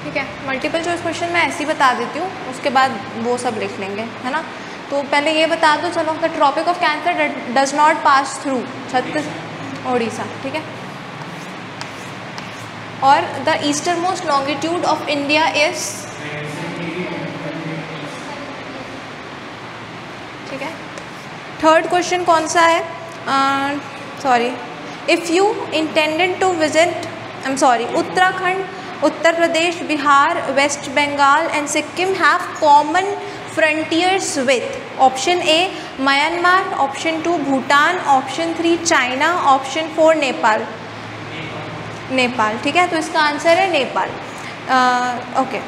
ठीक है, multiple choice question मैं ऐसे ही बता देती हूँ, उसके बाद वो सब लिख लेंगे, है ना। तो पहले ये बता दो, चलो, the tropic of cancer does not pass through छत्तीस उड़ीसा, ठीक है। और the eastern most longitude of India is, ठीक है। थर्ड क्वेश्चन कौन सा है, sorry, if you intended to visit, I am sorry, Uttarakhand, Uttar Pradesh, Bihar, West Bengal and Sikkim have common frontiers with, option A Myanmar, option 2 Bhutan, option 3 China, option 4 Nepal. Nepal, ठीक है, तो इसका answer है नेपाल। ओके,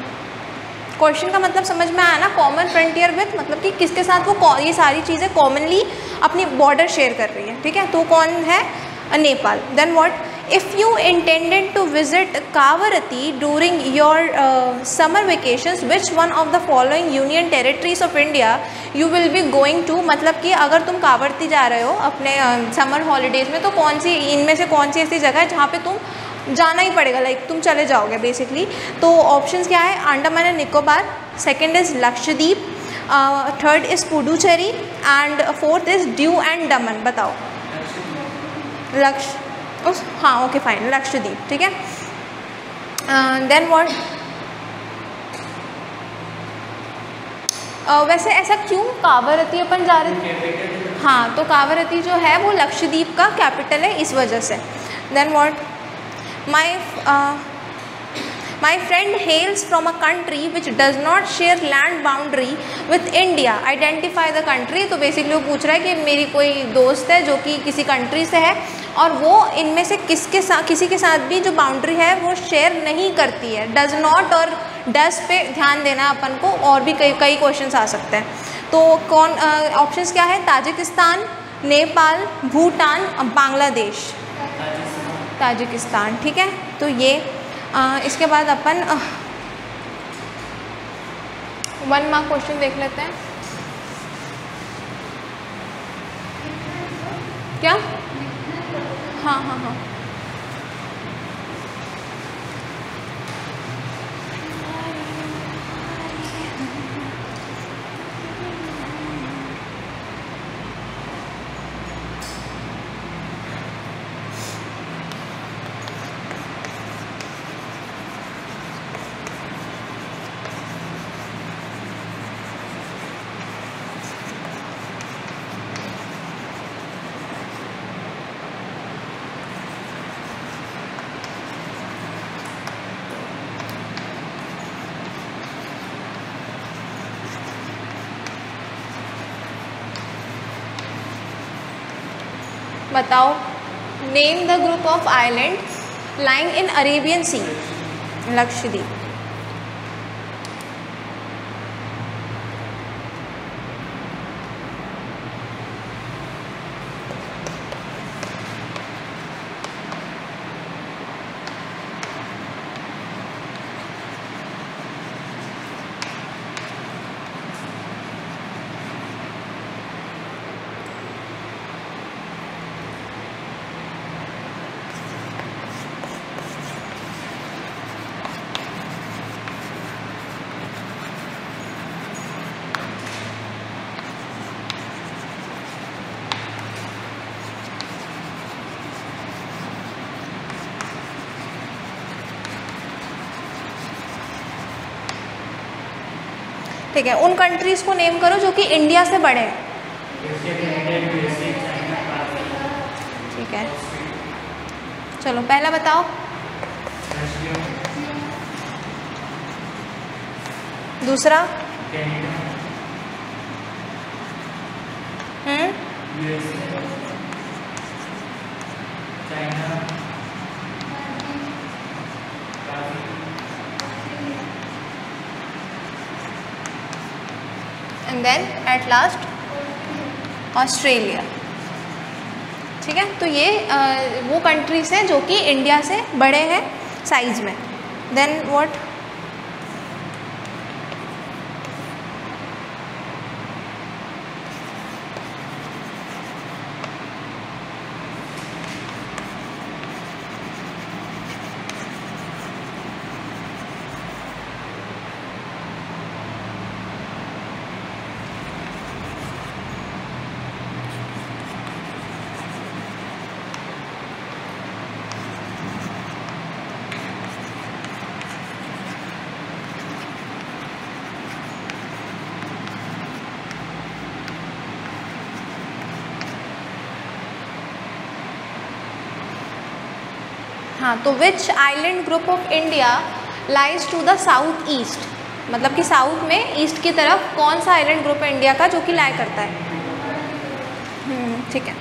क्वेश्चन का मतलब समझ में आया ना, कॉमन फ्रंटियर विथ मतलब कि किसके साथ वो ये सारी चीज़ें कॉमनली अपनी बॉर्डर शेयर कर रही है, ठीक है, तो कौन है, Nepal. Then what, if you intended to visit Kavaratti during your summer vacations, which one of the following union territories of India you will be going to, मतलब कि अगर तुम कावरती जा रहे हो अपने समर हॉलीडेज़ में, तो कौन सी इनमें से कौन सी ऐसी जगह है जहाँ पे तुम जाना ही पड़ेगा, लाइक तुम चले जाओगे बेसिकली। तो ऑप्शंस क्या है, Andaman and Nicobar, second is Lakshadweep, third is Puducherry and fourth is due and दमन। बताओ, हाँ, ओके फाइन, लक्षद्वीप, ठीक है। देन व्हाट, वैसे ऐसा क्यों कावरती अपन जा रहे थे, हाँ, तो कावरती जो है वो लक्षद्वीप का कैपिटल है, इस वजह से। Then what, My friend hails from a country which does not share land boundary with India. Identify the country. तो बेसिकली वो पूछ रहा है कि मेरी कोई दोस्त है जो कि किसी कंट्री से है और वो इनमें से किसी के साथ भी जो बाउंड्री है वो शेयर नहीं करती है। डज नॉट और डज पे ध्यान देना अपन को, और भी कई क्वेश्चंस आ सकते हैं। तो कौन, ऑप्शंस क्या है, ताजिकिस्तान, नेपाल, भूटान, बांग्लादेश। ताजिकिस्तान, ठीक है। तो ये इसके बाद अपन 1 मार्क क्वेश्चन देख लेते हैं। क्या, हाँ हाँ हाँ, बताओ, name the group of island lying in Arabian sea. Lakshadweep, ठीक है, उन कंट्रीज़ को नेम करो जो कि इंडिया से बड़े हैं। ठीक है, चलो पहला बताओ। दूसरा, and then at last Australia. ठीक है, तो ये वो कंट्रीज हैं जो कि इंडिया से बड़े हैं साइज में। देन व्हाट, हाँ, तो which island group of India lies to the south east, मतलब कि साउथ में ईस्ट की तरफ कौन सा आइलैंड ग्रुप है इंडिया का जो कि लाई करता है। ठीक है।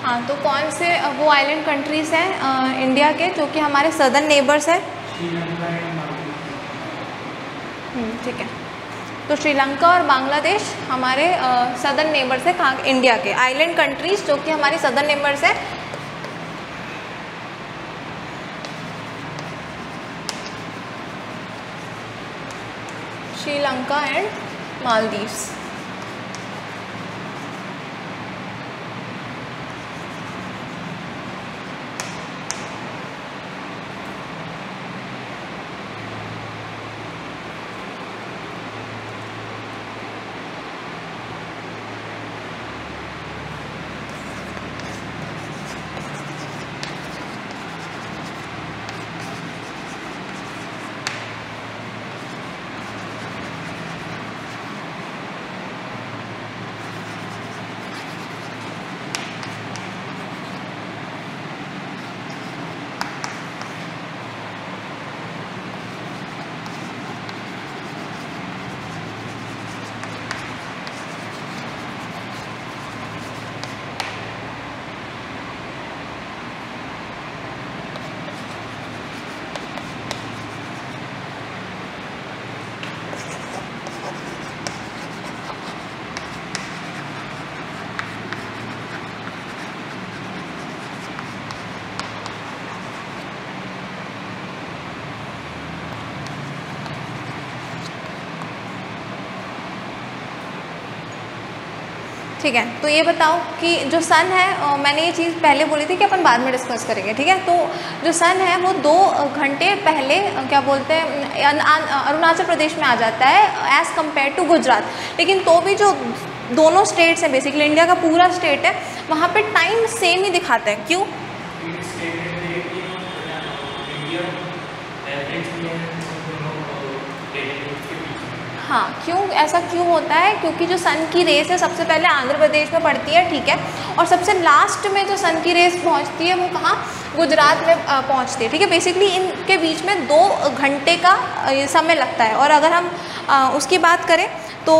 हाँ, तो कौन से वो आइलैंड कंट्रीज़ हैं इंडिया के जो कि हमारे सदर्न नेबर्स हैं। ठीक है, तो श्रीलंका और बांग्लादेश हमारे सदर्न नेबर्स है कहाँ, इंडिया के आइलैंड कंट्रीज जो कि हमारे सदर्न नेबर्स है। श्रीलंका एंड मालदीव्स। ठीक है, तो ये बताओ कि जो सन है, मैंने ये चीज़ पहले बोली थी कि अपन बाद में डिस्कस करेंगे। ठीक है, तो जो सन है वो 2 घंटे पहले क्या बोलते हैं अरुणाचल प्रदेश में आ जाता है एज़ कम्पेयर टू गुजरात। लेकिन तो भी जो दोनों स्टेट्स हैं, बेसिकली इंडिया का पूरा स्टेट है, वहाँ पे टाइम सेम ही दिखाता है। क्यों? हाँ, क्यों ऐसा क्यों होता है? क्योंकि जो सन की रेस है सबसे पहले आंध्र प्रदेश में पड़ती है, ठीक है, और सबसे लास्ट में जो सन की रेस पहुंचती है वो कहाँ, गुजरात में पहुंचती है। ठीक है, बेसिकली इनके बीच में 2 घंटे का समय लगता है। और अगर हम उसकी बात करें तो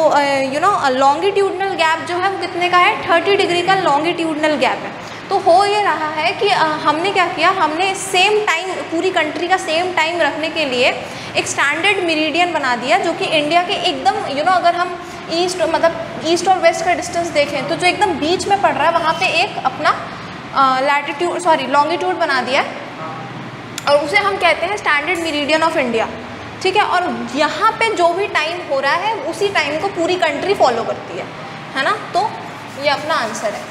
लॉन्गिट्यूडनल गैप जो है वो कितने का है, 30 डिग्री का लॉन्गिट्यूडनल गैप है। तो हो ये रहा है कि हमने क्या किया, हमने सेम टाइम, पूरी कंट्री का सेम टाइम रखने के लिए एक स्टैंडर्ड मेरिडियन बना दिया जो कि इंडिया के एकदम अगर हम ईस्ट और वेस्ट का डिस्टेंस देखें तो जो एकदम बीच में पड़ रहा है वहाँ पे एक अपना लॉन्गिट्यूड बना दिया और उसे हम कहते हैं स्टैंडर्ड मेरिडियन ऑफ इंडिया। ठीक है, और यहाँ पे जो भी टाइम हो रहा है उसी टाइम को पूरी कंट्री फॉलो करती है ना। तो ये अपना आंसर है।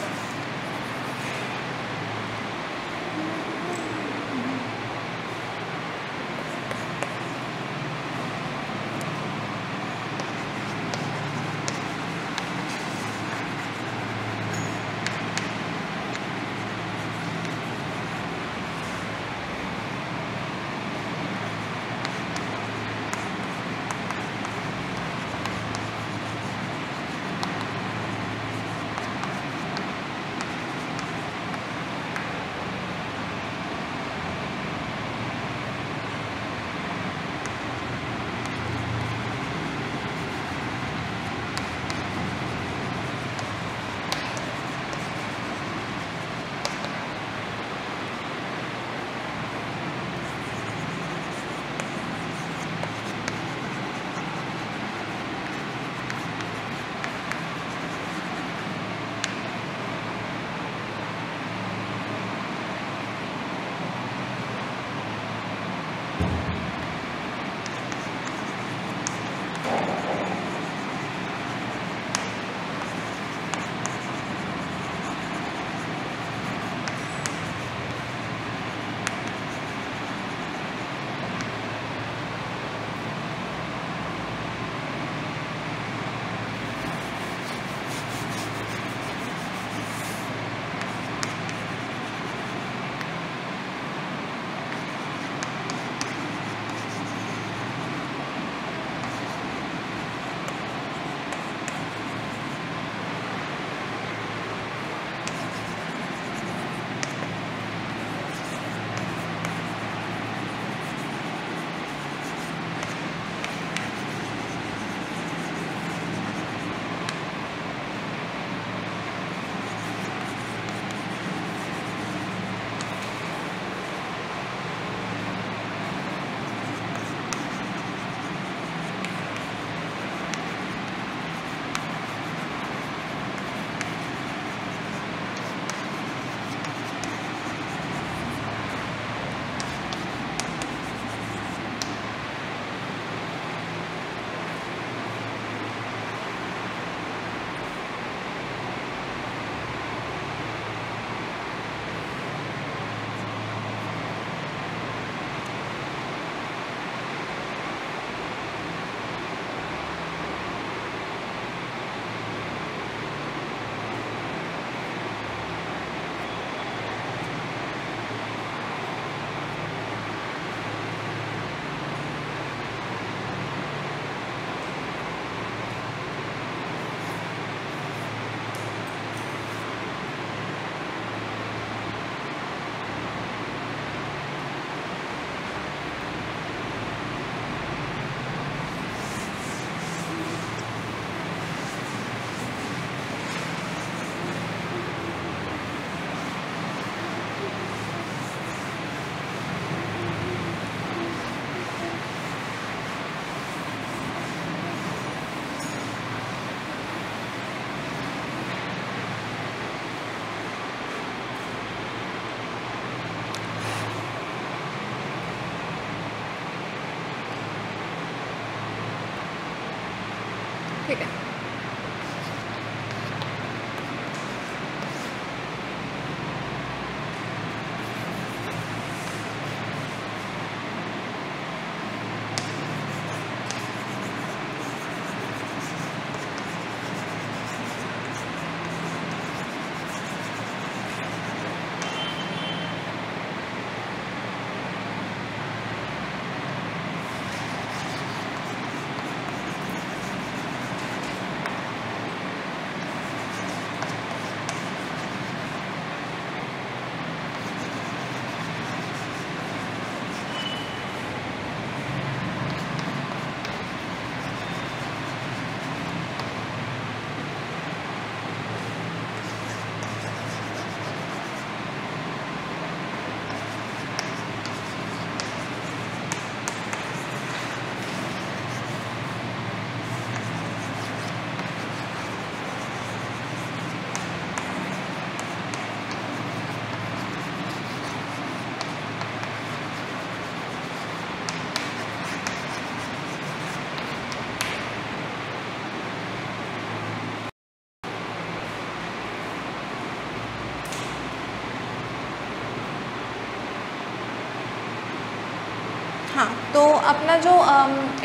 हाँ, तो अपना जो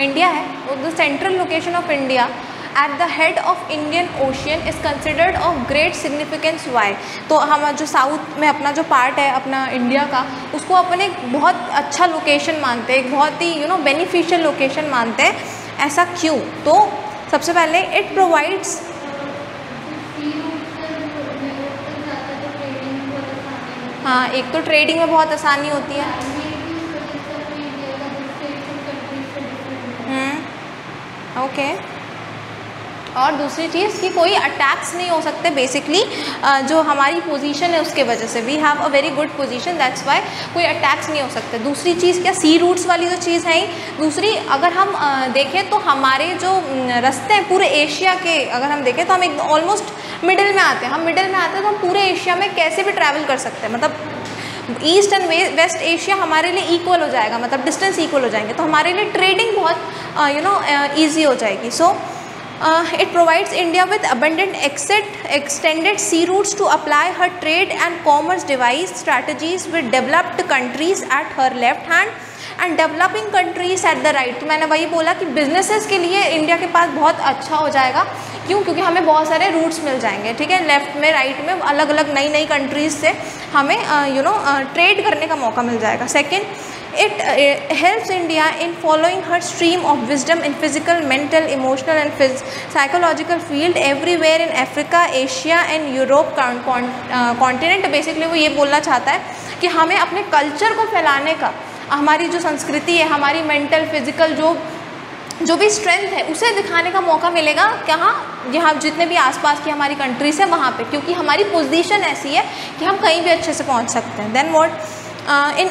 इंडिया है वो the central location of India at the head of Indian ocean is considered of great significance why. तो हम जो साउथ में अपना जो पार्ट है अपना इंडिया का, उसको अपने बहुत अच्छा लोकेशन मानते हैं, एक बहुत ही बेनिफिशियल लोकेशन मानते हैं। ऐसा क्यों? तो सबसे पहले इट प्रोवाइड्स, हाँ, एक तो ट्रेडिंग में बहुत आसानी होती है। ओके, और दूसरी चीज़ कि कोई अटैक्स नहीं हो सकते बेसिकली, जो हमारी पोजीशन है उसके वजह से, we have a very good position, that's why कोई अटैक्स नहीं हो सकते। दूसरी चीज़ क्या, सी रूट्स वाली जो चीज़ है ही। दूसरी अगर हम देखें तो हमारे जो रास्ते हैं पूरे एशिया के, अगर हम देखें तो हम एक ऑलमोस्ट मिडिल में आते हैं। हम मिडिल में आते हैं तो हम पूरे एशिया में कैसे भी ट्रैवल कर सकते हैं, मतलब ईस्ट एंड वेस्ट एशिया हमारे लिए इक्वल हो जाएगा, मतलब डिस्टेंस इक्वल हो जाएंगे, तो हमारे लिए ट्रेडिंग बहुत ईजी हो जाएगी। सो it provides India with abundant extended sea routes to apply her trade and commerce device strategies with developed countries at her left hand and developing countries at the right। तो मैंने वही बोला कि businesses के लिए India के पास बहुत अच्छा हो जाएगा। क्यों? क्योंकि हमें बहुत सारे रूट्स मिल जाएंगे, ठीक है, लेफ्ट में राइट में अलग अलग नई नई कंट्रीज से हमें ट्रेड करने का मौका मिल जाएगा। Second, it helps India in following her stream of wisdom in physical, mental, emotional and psychological field everywhere in Africa, Asia and Europe continent। Basically वो ये बोलना चाहता है कि हमें अपने कल्चर को फैलाने का, हमारी जो संस्कृति है, हमारी मेंटल फिजिकल जो भी स्ट्रेंथ है उसे दिखाने का मौका मिलेगा। कहाँ? यहाँ जितने भी आसपास की हमारी कंट्रीज है वहाँ पे, क्योंकि हमारी पोजीशन ऐसी है कि हम कहीं भी अच्छे से पहुँच सकते हैं। Then what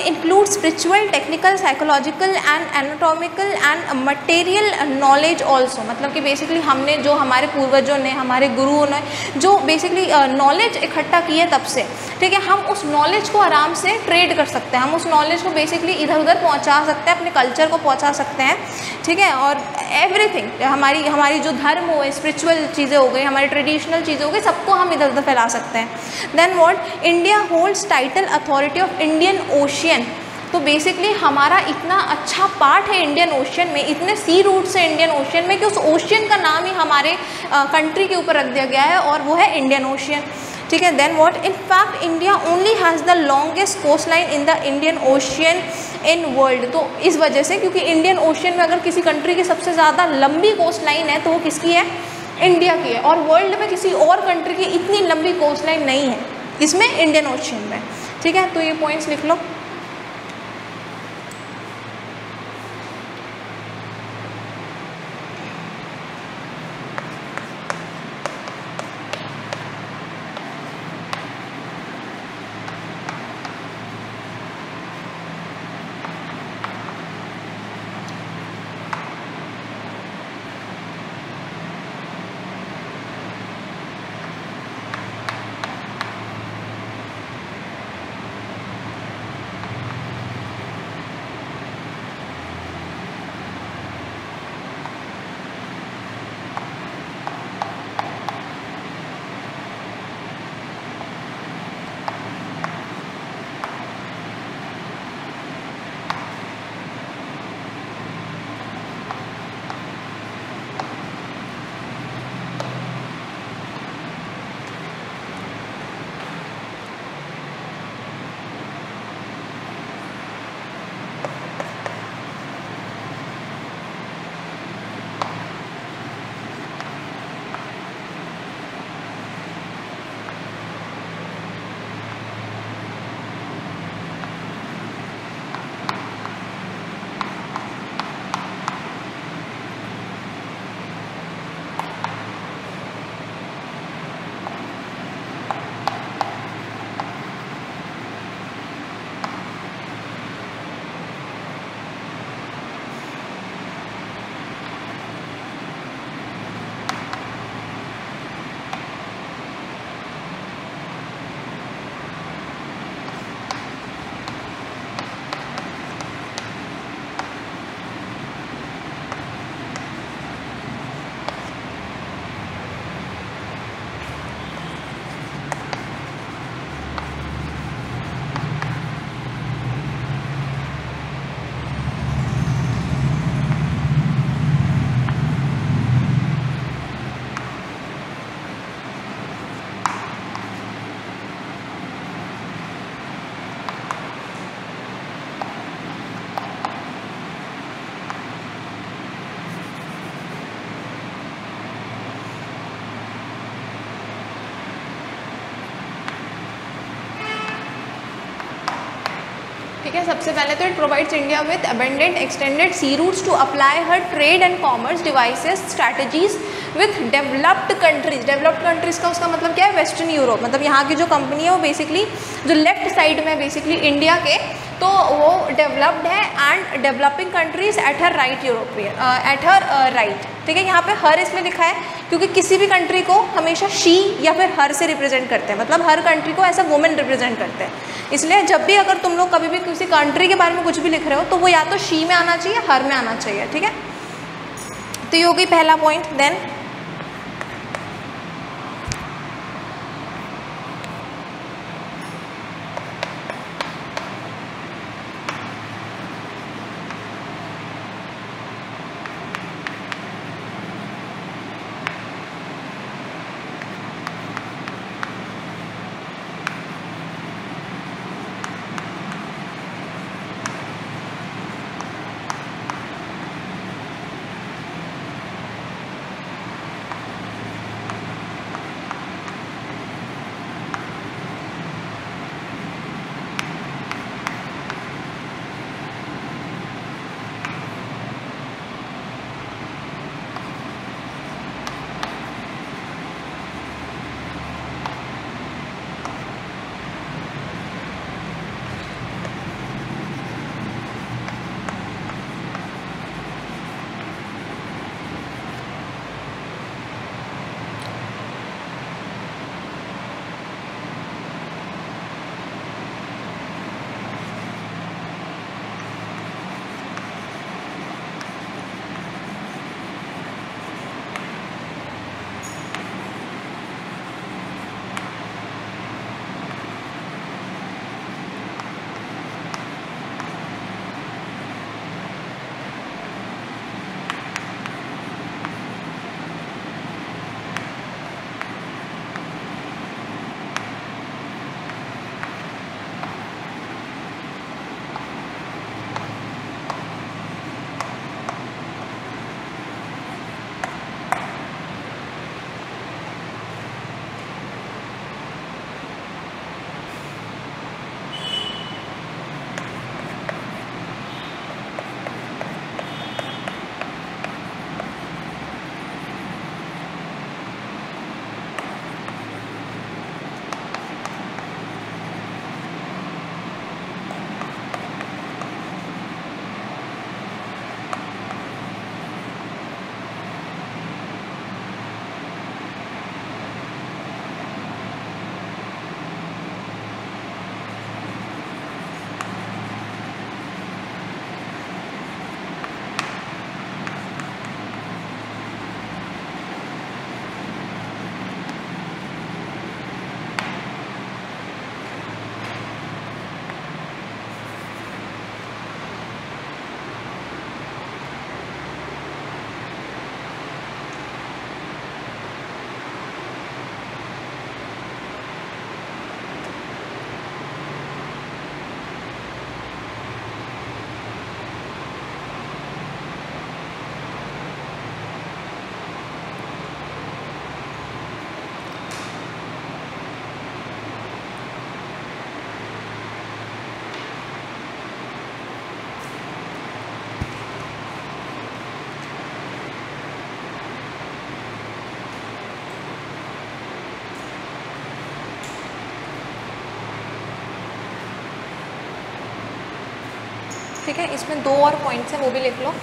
includes spiritual, technical, psychological and anatomical and material knowledge also। मतलब कि बेसिकली हमने जो हमारे पूर्वजों ने, हमारे गुरुओं ने जो बेसिकली नॉलेज इकट्ठा की है तब से, ठीक है, हम उस नॉलेज को आराम से ट्रेड कर सकते हैं, हम उस नॉलेज को बेसिकली इधर उधर पहुंचा सकते हैं, अपने कल्चर को पहुंचा सकते हैं, ठीक है। और एवरीथिंग हमारी जो धर्म हो, स्पिरिचुअल चीज़ें हो गई, हमारी ट्रेडिशनल चीज़ें हो गई, सबको हम इधर उधर फैला सकते हैं। Then what, India holds title authority of Indian ocean. तो बेसिकली हमारा इतना अच्छा पार्ट है इंडियन ओशियन में, इतने सी रूट्स है इंडियन ओशियन में कि उस ओशियन का नाम ही हमारे कंट्री के ऊपर रख दिया गया है और वो है इंडियन ओशियन, ठीक है। Then what, in fact India only has the longest coast line in the Indian ocean in world. तो इस वजह से, क्योंकि इंडियन ओशियन में अगर किसी कंट्री की सबसे ज़्यादा लंबी कोस्ट लाइन है तो वो किसकी है? इंडिया की है। और वर्ल्ड में किसी और कंट्री की इतनी लंबी कोस्ट लाइन नहीं है, इसमें इंडियन ओशियन में, ठीक है। तो ये पॉइंट्स लिख लो। ठीक है, सबसे पहले तो it provides India with abundant extended sea routes to apply her trade and commerce devices strategies with developed countries. Developed countries का उसका मतलब क्या है, वेस्टर्न यूरोप, मतलब यहाँ की जो कंपनी है वो बेसिकली जो लेफ्ट साइड में बेसिकली इंडिया के, तो वो डेवलप्ड है and developing countries at her right European at her right. ठीक है, यहाँ पे हर इसमें लिखा है क्योंकि किसी भी कंट्री को हमेशा शी या फिर हर से रिप्रेजेंट करते हैं, मतलब हर कंट्री को ऐसा वुमेन रिप्रेजेंट करते हैं। इसलिए जब भी अगर तुम लोग कभी भी किसी कंट्री के बारे में कुछ भी लिख रहे हो तो वो या तो शी में आना चाहिए, हर में आना चाहिए। ठीक है, तो ये हो गई पहला पॉइंट। देन ठीक है, इसमें 2 और पॉइंट्स हैं, वो भी लिख लो।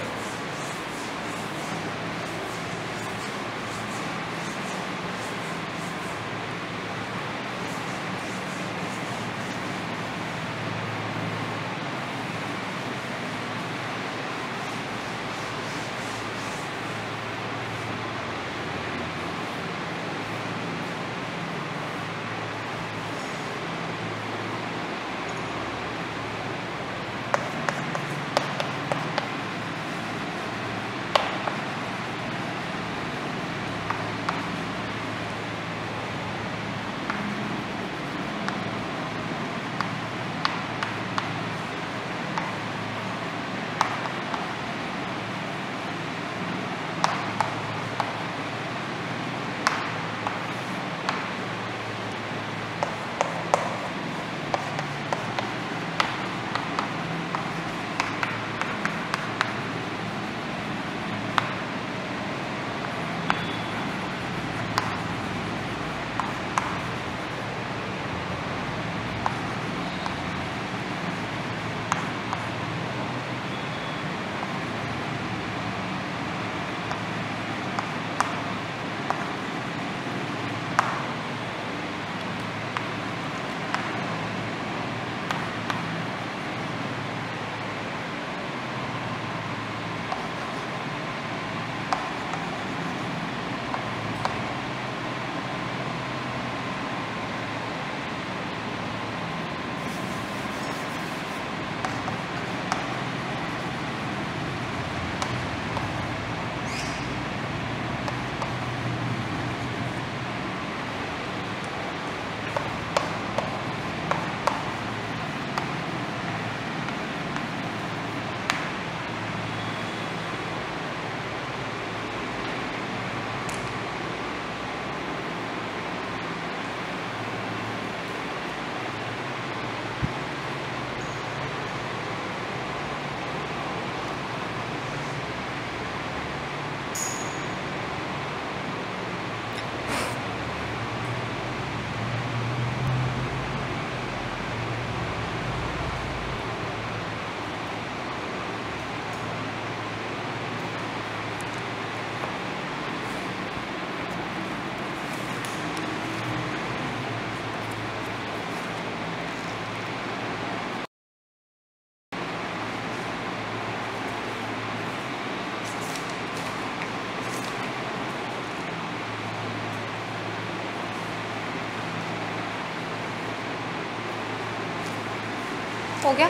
हो गया।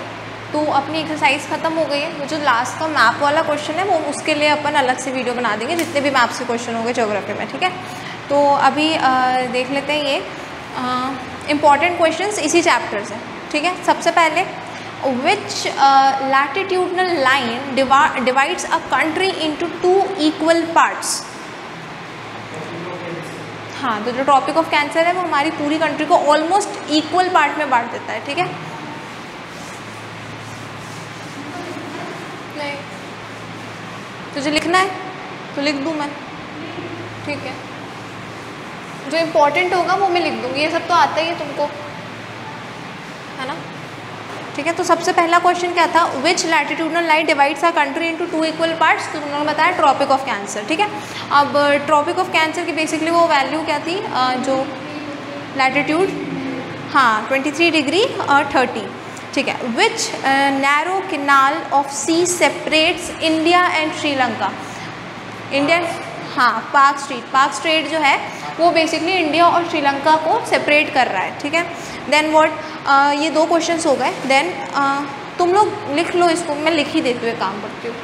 तो अपनी एक्सरसाइज ख़त्म हो गई है। वो जो लास्ट का मैप वाला क्वेश्चन है वो उसके लिए अपन अलग से वीडियो बना देंगे, जितने भी मैप से क्वेश्चन होंगे ज्योग्राफी में, ठीक है। तो अभी देख लेते हैं ये इम्पॉर्टेंट क्वेश्चंस इसी चैप्टर से, ठीक है। सबसे पहले which latitudinal line divides a country into 2 equal parts. हाँ, तो जो ट्रॉपिक ऑफ कैंसर है वो हमारी पूरी कंट्री को ऑलमोस्ट इक्वल पार्ट में बांट देता है, ठीक है। नहीं तुझे लिखना है तो लिख दूँ मैं, ठीक है। जो इम्पोर्टेंट होगा वो मैं लिख दूँगी, ये सब तो आता ही है तुमको, है ना, ठीक है। तो सबसे पहला क्वेश्चन क्या था, which latitudinal line divides a country into 2 equal parts. तो उन्होंने बताया ट्रॉपिक ऑफ कैंसर, ठीक है। अब ट्रॉपिक ऑफ कैंसर की बेसिकली वो वैल्यू क्या थी, जो लैटिट्यूड, हाँ 23 डिग्री और 30, ठीक है। Which narrow canal of sea separates India and Sri Lanka. Indian, हाँ पाक स्ट्रेट जो है वो बेसिकली इंडिया और श्रीलंका को सेपरेट कर रहा है, ठीक है। देन व्हाट, ये 2 क्वेश्चंस हो गए। देन तुम लोग लिख लो इसको, मैं लिख ही देती हूँ, काम करती हूँ।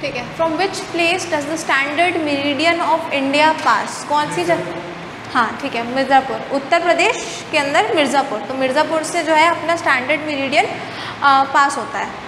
ठीक है। From which place does the standard meridian of India pass. कौन सी जगह, हाँ ठीक है, मिर्ज़ापुर, उत्तर प्रदेश के अंदर मिर्ज़ापुर। तो मिर्ज़ापुर से जो है अपना स्टैंडर्ड मेरिडियन पास होता है।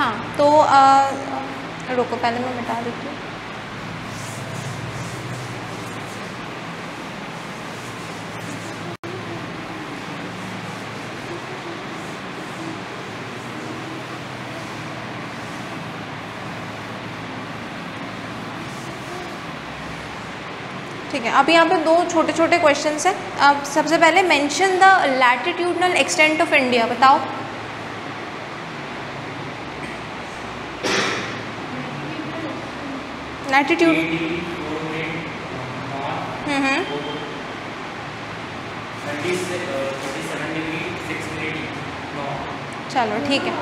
हाँ तो रुको पहले मैं मिटा देती हूँ। ठीक है, अब यहाँ पे दो छोटे छोटे क्वेश्चंस हैं। अब सबसे पहले mention the latitudinal extent of India, बताओ। लैटिट्यूड चलो ठीक है,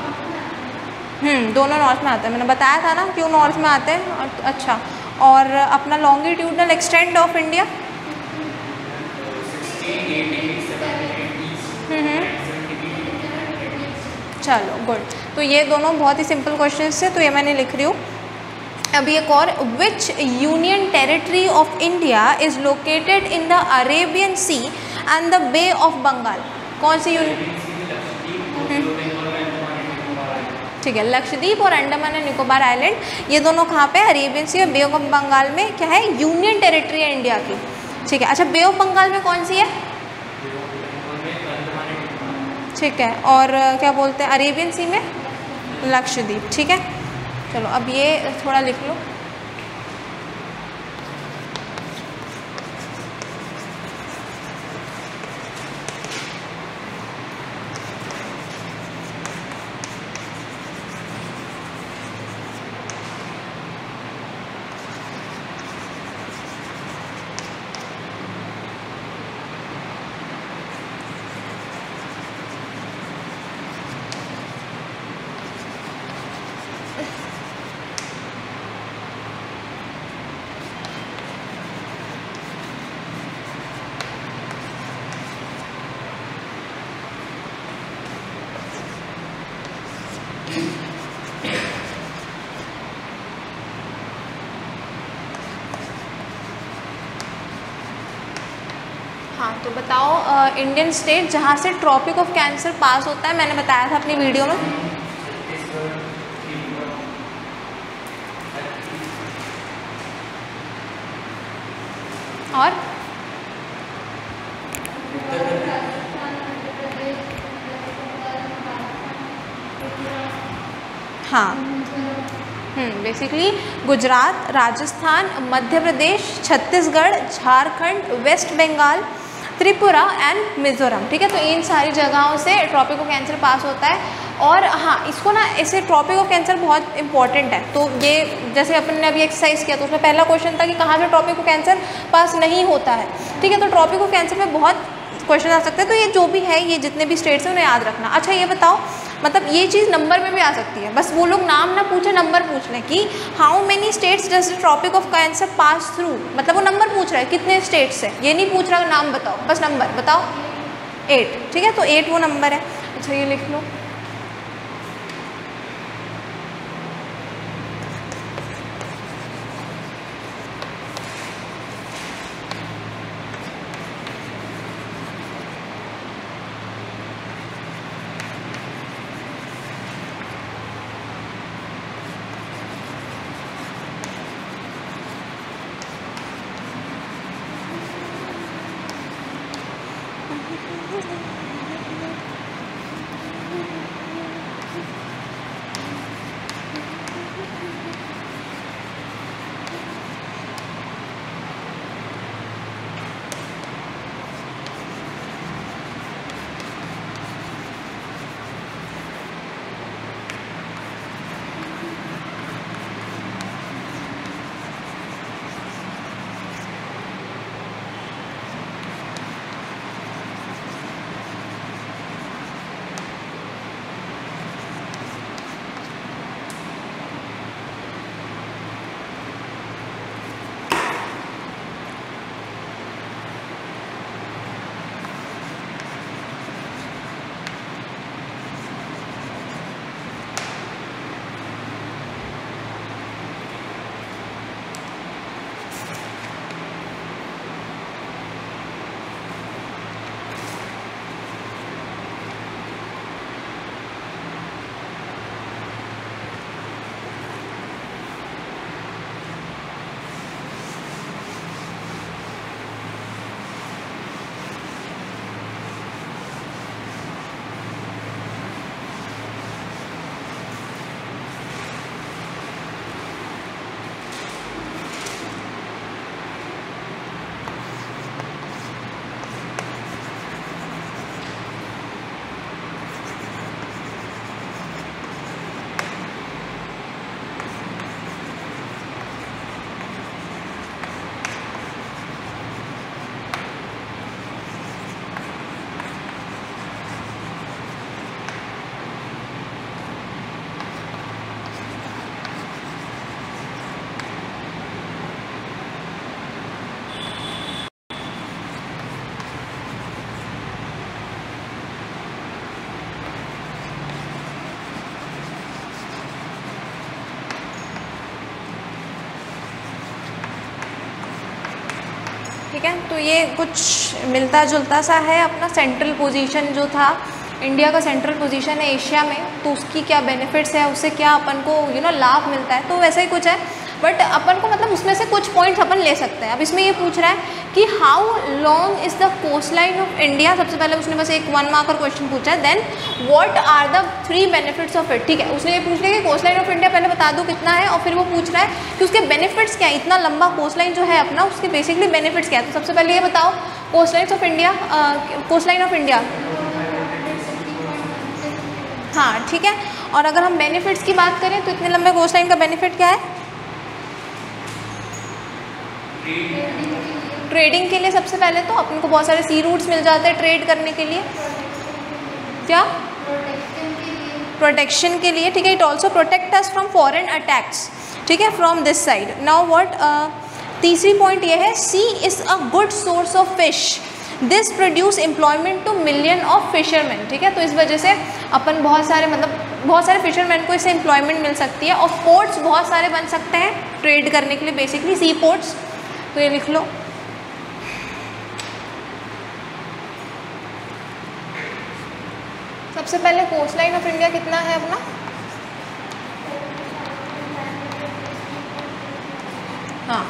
दोनों नॉर्थ में आते हैं, मैंने बताया था ना क्यों नॉर्थ में आते हैं। अच्छा, और अपना लॉन्गिट्यूडनल एक्सटेंट ऑफ इंडिया, चलो गुड। तो ये दोनों बहुत ही सिंपल क्वेश्चन थे, तो ये मैंने लिख रही हूँ। अभी एक और, which union territory of India is located in the Arabian sea and the bay of Bengal. कौन सी यूनियन? ठीक है, लक्षद्वीप और अंडमान एंड निकोबार आइलैंड, ये दोनों कहाँ पे? अरेबियन सी और बे ऑफ बंगाल में क्या है? यूनियन टेरिटरी है इंडिया की। ठीक है, अच्छा बे ऑफ बंगाल में कौन सी है? ठीक है, और क्या बोलते हैं अरेबियन सी में? लक्षद्वीप। ठीक है, चलो अब ये थोड़ा लिख लो। हाँ तो बताओ, इंडियन स्टेट जहाँ से ट्रॉपिक ऑफ कैंसर पास होता है, मैंने बताया था अपनी वीडियो में। और हाँ, basically Gujarat, Rajasthan, Madhya Pradesh, Chhattisgarh, Jharkhand, west Bengal, Tripura and Mizoram. ठीक है, तो इन सारी जगहों से ट्रॉपिक ऑफ कैंसर पास होता है। और हाँ, इसको ना ऐसे ट्रॉपिक ऑफ कैंसर बहुत इंपॉर्टेंट है। तो ये जैसे अपन ने अभी एक्सरसाइज किया तो उसमें पहला क्वेश्चन था कि कहाँ से ट्रॉपिक ऑफ कैंसर पास नहीं होता है। ठीक है, तो ट्रॉपिक ऑफ कैंसर में बहुत क्वेश्चन आ सकते हैं। तो ये जो भी है, ये जितने भी स्टेट्स हैं उन्हें याद रखना। अच्छा ये बताओ, मतलब ये चीज़ नंबर में भी आ सकती है, बस वो लोग नाम ना पूछे, नंबर पूछ लें कि how many states does the tropic of cancer pass through. मतलब वो नंबर पूछ रहा है कितने स्टेट्स है, ये नहीं पूछ रहा नाम बताओ, बस नंबर बताओ। 8। ठीक है, तो 8 वो नंबर है। अच्छा ये लिख लो। ठीक है। तो ये कुछ मिलता जुलता सा है अपना सेंट्रल पोजीशन जो था, इंडिया का सेंट्रल पोजीशन है एशिया में, तो उसकी क्या बेनिफिट्स है, उससे क्या अपन को लाभ मिलता है, तो वैसा ही कुछ है। बट अपन को मतलब उसमें से कुछ पॉइंट्स अपन ले सकते हैं। अब इसमें ये पूछ रहा है कि how long is the coast line of India. सबसे पहले उसने बस एक 1 मार्कर क्वेश्चन पूछा है। Then what are the 3 benefits of it. ठीक है, उसने ये पूछ लिया कि कोस्ट लाइन ऑफ इंडिया पहले बता दो कितना है, और फिर वो पूछ रहा है कि उसके बेनिफिट्स क्या है। इतना लंबा कोस्ट लाइन जो है अपना, उसके बेसिकली बेनिफिट्स क्या है। तो सबसे पहले ये बताओ coast line of India, coast line of India. हाँ ठीक है, और अगर हम बेनिफिट्स की बात करें तो इतने लंबे कोस्ट लाइन का बेनिफिट क्या है? ट्रेडिंग के लिए सबसे पहले तो अपन को बहुत सारे सी रूट्स मिल जाते हैं ट्रेड करने के लिए। क्या? प्रोटेक्शन के लिए, ठीक है। It also protect us from foreign attacks, ठीक है, from this side. Now what, तीसरी पॉइंट ये है sea is a good source of fish, this produce employment to million of fisherman, ठीक है। तो इस वजह से अपन बहुत सारे फिशरमैन को इससे एम्प्लॉयमेंट मिल सकती है, और पोर्ट्स बहुत सारे बन सकते हैं ट्रेड करने के लिए, बेसिकली सी पोर्ट्स। तो ये लिख लो। सबसे पहले कोस्ट लाइन ऑफ इंडिया कितना है अपना? हाँ,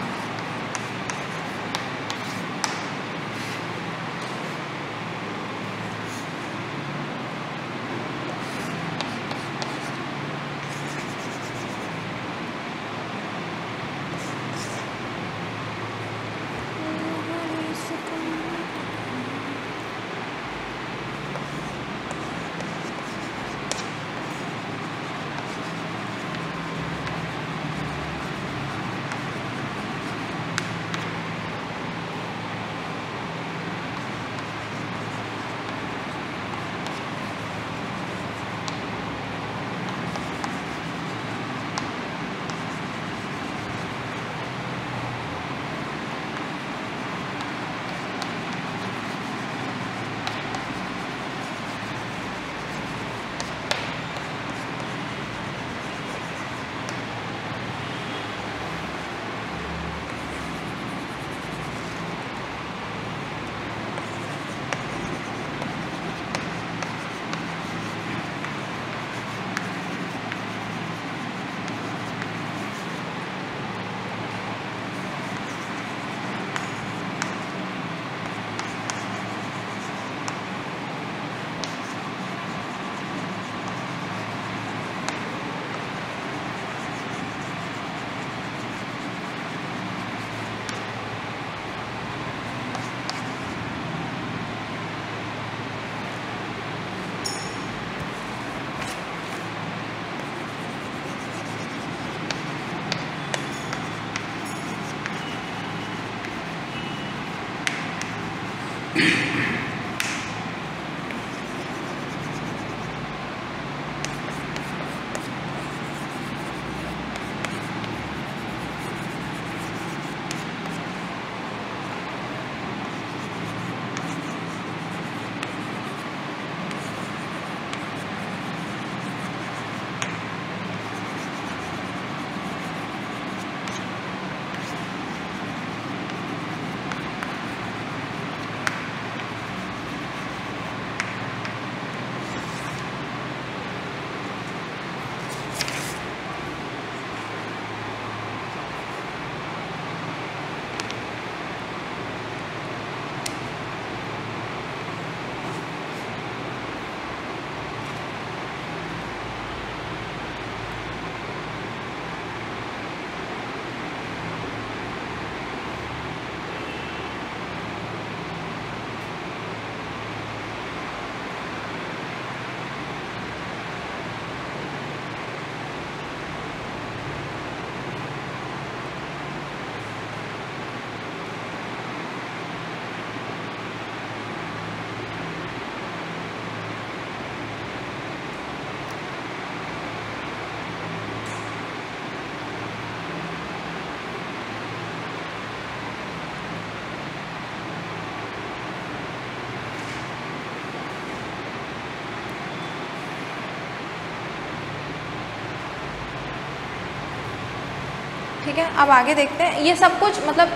ठीक है, अब आगे देखते हैं। ये सब कुछ मतलब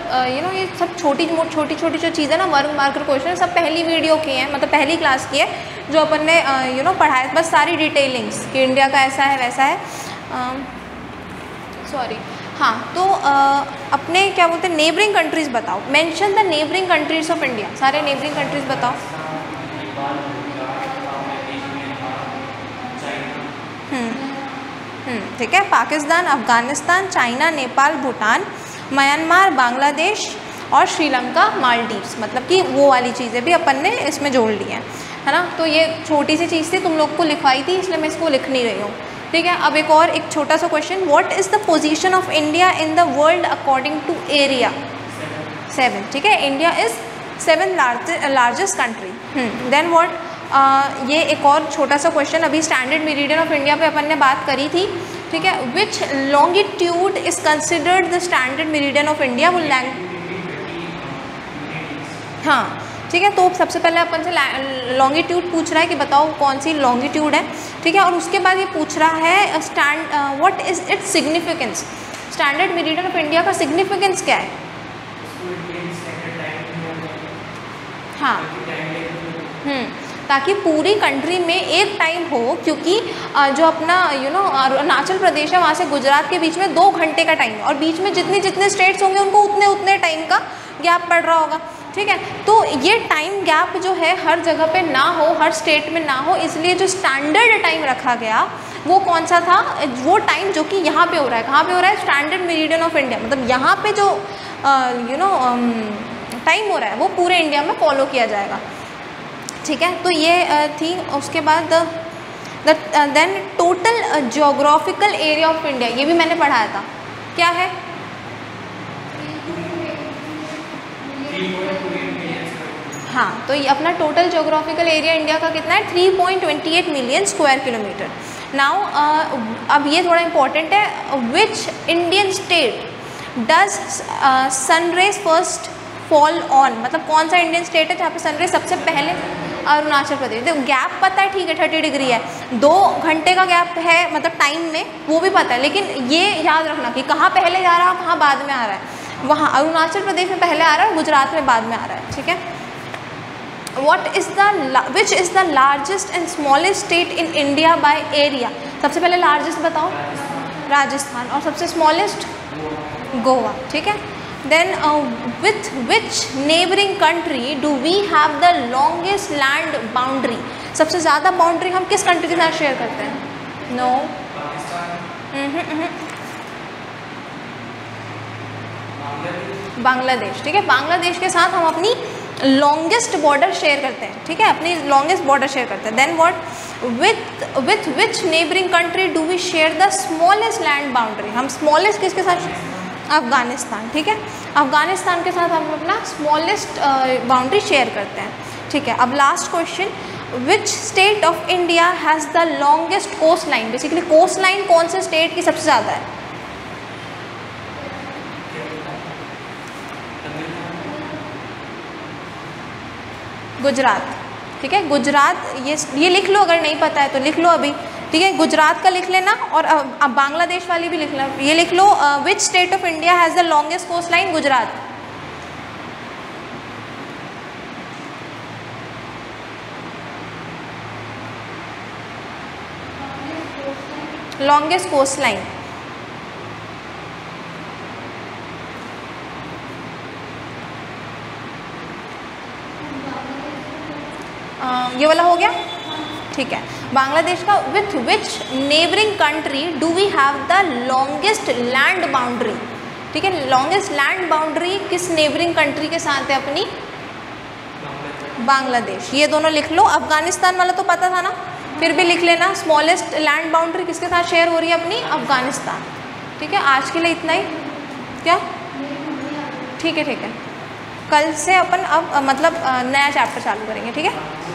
ये सब छोटी छोटी जो चीज़ें ना, वर्क मार्कर क्वेश्चन सब पहली वीडियो की हैं, मतलब पहली क्लास की है जो अपन ने पढ़ाया, बस सारी डिटेलिंग्स कि इंडिया का ऐसा है वैसा है। सॉरी, हाँ, तो अपने क्या बोलते हैं नेबरिंग कंट्रीज़ बताओ, mention the neighbouring countries of India, सारे नेबरिंग कंट्रीज़ बताओ। ठीक है, पाकिस्तान, अफ़गानिस्तान, चाइना, नेपाल, भूटान, म्यांमार, बांग्लादेश और श्रीलंका, मालदीव्स, मतलब कि वो वाली चीज़ें भी अपन ने इसमें जोड़ ली हैं, है ना। तो ये छोटी सी चीज़ थी, तुम लोग को लिखवाई थी, इसलिए मैं इसको लिख नहीं रही हूँ। ठीक है, अब एक छोटा सा question, what is the position of India in the world according to area? 7। ठीक है, India is 7th largest country. Then what, ये एक और छोटा सा क्वेश्चन, अभी स्टैंडर्ड मेरिडियन ऑफ इंडिया पे अपन ने बात करी थी। ठीक है, which longitude is considered the standard meridian of India? वो हाँ, ठीक है, तो सबसे पहले अपन से लॉन्गिट्यूड पूछ रहा है कि बताओ कौन सी लॉन्गिट्यूड है। ठीक है, और उसके बाद ये पूछ रहा है what is its significance? Standard meridian of India का सिग्निफिकेंस क्या है? हाँ, ताकि पूरी कंट्री में एक टाइम हो, क्योंकि जो अपना अरुणाचल प्रदेश है वहाँ से गुजरात के बीच में 2 घंटे का टाइम है, और बीच में जितने स्टेट्स होंगे उनको उतने टाइम का गैप पड़ रहा होगा। ठीक है, तो ये टाइम गैप जो है हर जगह पे ना हो, हर स्टेट में ना हो, इसलिए जो स्टैंडर्ड टाइम रखा गया वो कौन सा था? वो टाइम जो कि यहाँ पे हो रहा है, कहाँ पे हो रहा है? स्टैंडर्ड मेरिडियन ऑफ इंडिया, मतलब यहाँ पे जो टाइम हो रहा है वो पूरे इंडिया में फॉलो किया जाएगा। ठीक है, तो ये थी। उसके बाद then total geographical area of India, ये भी मैंने पढ़ाया था, क्या है? हाँ, तो ये अपना टोटल जियोग्राफिकल एरिया इंडिया का कितना है? 3.28 मिलियन स्क्वायर किलोमीटर। नाउ अब ये थोड़ा इम्पोर्टेंट है, which Indian state does sunrise first fall on? मतलब कौन सा इंडियन स्टेट है जहाँ पे सनराइज सबसे पहले? अरुणाचल प्रदेश। देखो गैप पता है, ठीक है, 30 डिग्री है, 2 घंटे का गैप है, मतलब टाइम में, वो भी पता है, लेकिन ये याद रखना कि कहाँ पहले जा रहा है, कहाँ बाद में आ रहा है। वहाँ अरुणाचल प्रदेश में पहले आ रहा है, गुजरात में बाद में आ रहा है। ठीक है, which is the largest and smallest state in India by area? सबसे पहले लार्जेस्ट बताओ, राजस्थान, और सबसे स्मॉलेस्ट गोवा। ठीक है, then with which neighboring country do we have the longest land boundary? सबसे ज़्यादा बाउंड्री हम किस कंट्री के साथ शेयर करते हैं? नो, बांग्लादेश। ठीक है, बांग्लादेश के साथ हम अपनी लॉन्गेस्ट बॉर्डर शेयर करते हैं। ठीक है, अपनी लॉन्गेस्ट बॉर्डर शेयर करते हैं। Then what, with which neighbouring country do we share the smallest land boundary? हम स्मॉलेस्ट किसके साथ? अफ़गानिस्तान। ठीक है, अफ़गानिस्तान के साथ हम अपना स्मॉलेस्ट बाउंड्री शेयर करते हैं। ठीक है, अब last question, which state of India has the longest coast line? Basically coast line कौन से स्टेट की सबसे ज़्यादा है? गुजरात। ठीक है, गुजरात, ये लिख लो, अगर नहीं पता है तो लिख लो अभी। ठीक है, गुजरात का लिख लेना, और अब बांग्लादेश वाली भी लिख लो। ये लिख लो, which state of India has the longest coast line? Gujarat. Longest coast line, ये वाला हो गया। ठीक है, बांग्लादेश का, with which neighbouring country do we have the longest land boundary? ठीक है, लॉन्गेस्ट लैंड बाउंड्री किस नेबरिंग कंट्री के साथ है अपनी? बांग्लादेश। ये दोनों लिख लो। अफगानिस्तान वाला तो पता था ना, फिर भी लिख लेना, स्मॉलेस्ट लैंड बाउंड्री किसके साथ शेयर हो रही है अपनी? अफगानिस्तान। ठीक है, आज के लिए इतना ही। क्या? ठीक है, ठीक है, कल से अपन अब मतलब नया चैप्टर चालू करेंगे। ठीक है।